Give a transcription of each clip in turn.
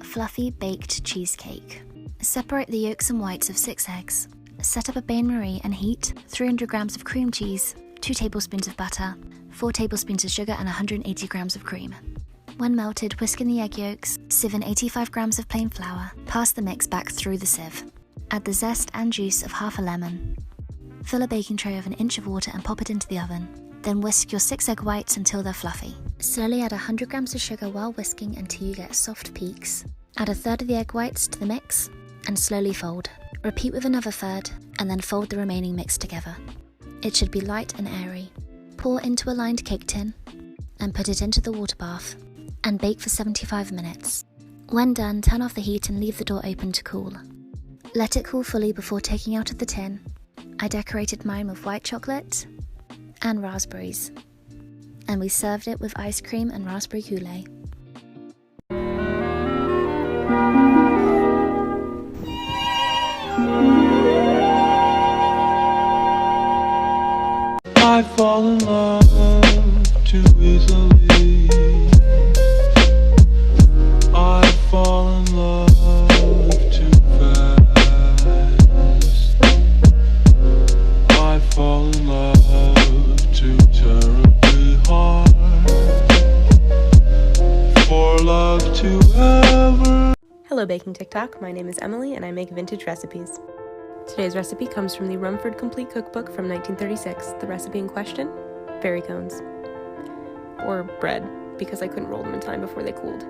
Fluffy baked cheesecake. Separate the yolks and whites of 6 eggs. Set up a bain-marie and heat 300 grams of cream cheese, 2 tablespoons of butter, 4 tablespoons of sugar and 180 grams of cream. When melted, whisk in the egg yolks, sieve in 85 grams of plain flour, pass the mix back through the sieve. Add the zest and juice of half a lemon. Fill a baking tray of 1 inch of water and pop it into the oven. Then whisk your 6 egg whites until they're fluffy. Slowly add 100 grams of sugar while whisking until you get soft peaks. Add 1/3 of the egg whites to the mix and slowly fold. Repeat with another 1/3 and then fold the remaining mix together. It should be light and airy. Pour into a lined cake tin and put it into the water bath and bake for 75 minutes. When done, turn off the heat and leave the door open to cool. Let it cool fully before taking out of the tin. I decorated mine with white chocolate and raspberries, and we served it with ice cream and raspberry coulis. I fall in love too easily. I fall in love too fast. I fall in love too terribly hard for love to ever. Hello Baking TikTok, my name is Emily and I make vintage recipes. Today's recipe comes from the Rumford Complete Cookbook from 1936. The recipe in question? Berry cones. Or bread, because I couldn't roll them in time before they cooled.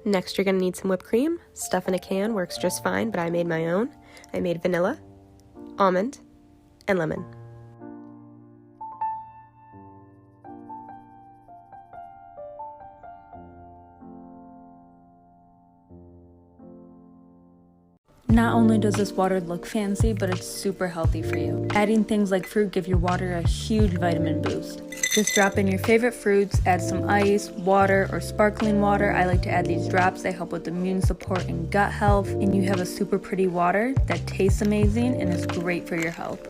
Next, you're going to need some whipped cream. Stuff in a can works just fine, but I made my own. I made vanilla, almond, and lemon. Not only does this water look fancy, but it's super healthy for you. Adding things like fruit give your water a huge vitamin boost. Just drop in your favorite fruits, add some ice, water, or sparkling water. I like to add these drops. They help with immune support and gut health, and you have a super pretty water that tastes amazing and is great for your health.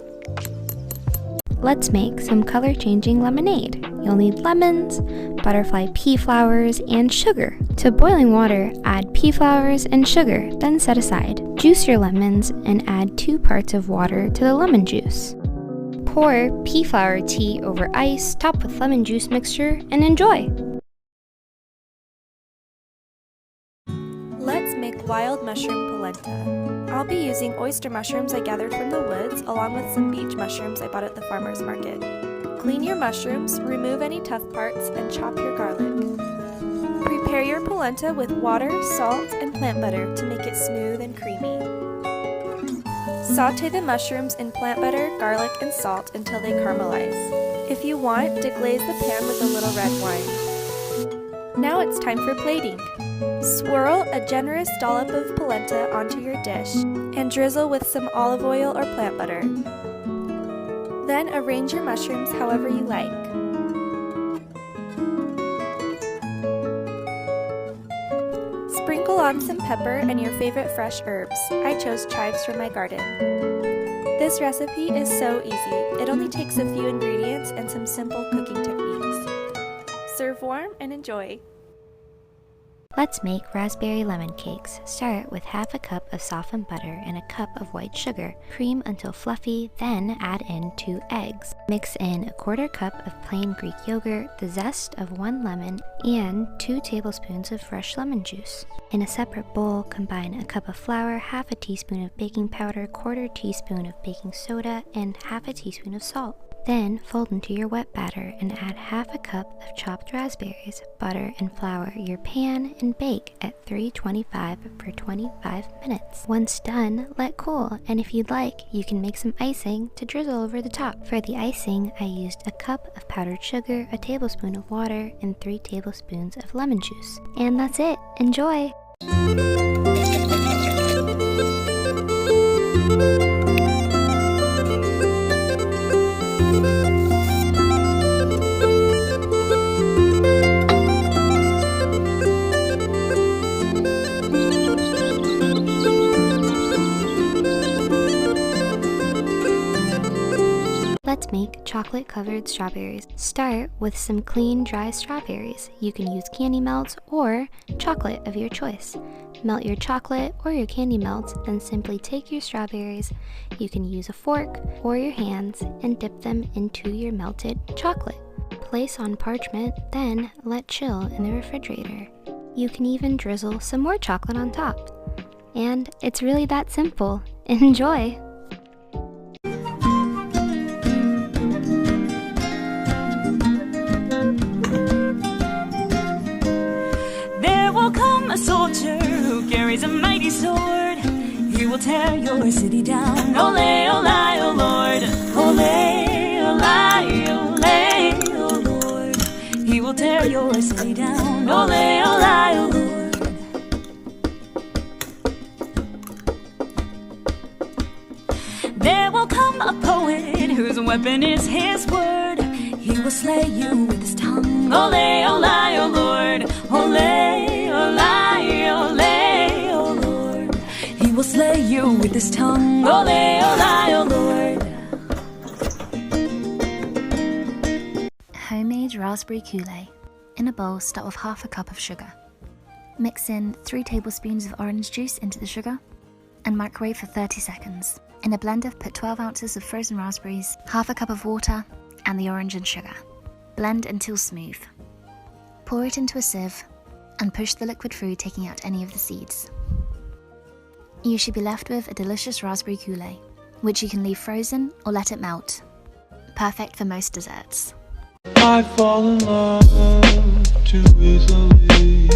Let's make some color-changing lemonade. You'll need lemons, butterfly pea flowers, and sugar. To boiling water, add pea flowers and sugar, then set aside. Juice your lemons and add 2 parts of water to the lemon juice. Pour pea flower tea over ice, top with lemon juice mixture, and enjoy! Let's make wild mushroom polenta. I'll be using oyster mushrooms I gathered from the woods, along with some beach mushrooms I bought at the farmer's market. Clean your mushrooms, remove any tough parts, and chop your garlic. Prepare your polenta with water, salt, and plant butter to make it smooth and creamy. Sauté the mushrooms in plant butter, garlic, and salt until they caramelize. If you want, deglaze the pan with a little red wine. Now it's time for plating. Swirl a generous dollop of polenta onto your dish and drizzle with some olive oil or plant butter. Then arrange your mushrooms however you like. Sprinkle on some pepper and your favorite fresh herbs. I chose chives from my garden. This recipe is so easy. It only takes a few ingredients and some simple cooking techniques. Serve warm and enjoy. Let's make raspberry lemon cakes. Start with half a cup of softened butter and a cup of white sugar. Cream until fluffy, then add in 2 eggs. Mix in a 1/4 cup of plain Greek yogurt, the zest of 1 lemon, and 2 tablespoons of fresh lemon juice. In a separate bowl, combine a cup of flour, half a teaspoon of baking powder, 1/4 teaspoon of baking soda, and half a teaspoon of salt. Then fold into your wet batter and add half a cup of chopped raspberries, butter, and flour your pan and bake at 325 for 25 minutes. Once done, let cool, and if you'd like, you can make some icing to drizzle over the top. For the icing, I used a cup of powdered sugar, a tablespoon of water, and 3 tablespoons of lemon juice. And that's it. Enjoy! Let's make chocolate-covered strawberries. Start with some clean, dry strawberries. You can use candy melts or chocolate of your choice. Melt your chocolate or your candy melts, then simply take your strawberries. You can use a fork or your hands and dip them into your melted chocolate. Place on parchment, then let chill in the refrigerator. You can even drizzle some more chocolate on top. And it's really that simple. Enjoy! There will come a soldier who carries a mighty sword. He will tear your city down. Ole, ole, oh Lord. Ole, ole, ole, oh Lord. He will tear your city down. Ole, ole, oh Lord. There will come a poet whose weapon is his word. He will slay you with his tongue. Ole, ole, oh Lord. Ole, ole, ole, oh Lord. He will slay you with his tongue. Ole, ole, oh Lord. Homemade raspberry coulis. In a bowl, start with half a cup of sugar. Mix in 3 tablespoons of orange juice into the sugar and microwave for 30 seconds. In a blender, put 12 ounces of frozen raspberries, half a cup of water, and the orange and sugar. Blend until smooth. Pour it into a sieve and push the liquid through, taking out any of the seeds. You should be left with a delicious raspberry coulis, which you can leave frozen or let it melt. Perfect for most desserts. I fall in love too easily.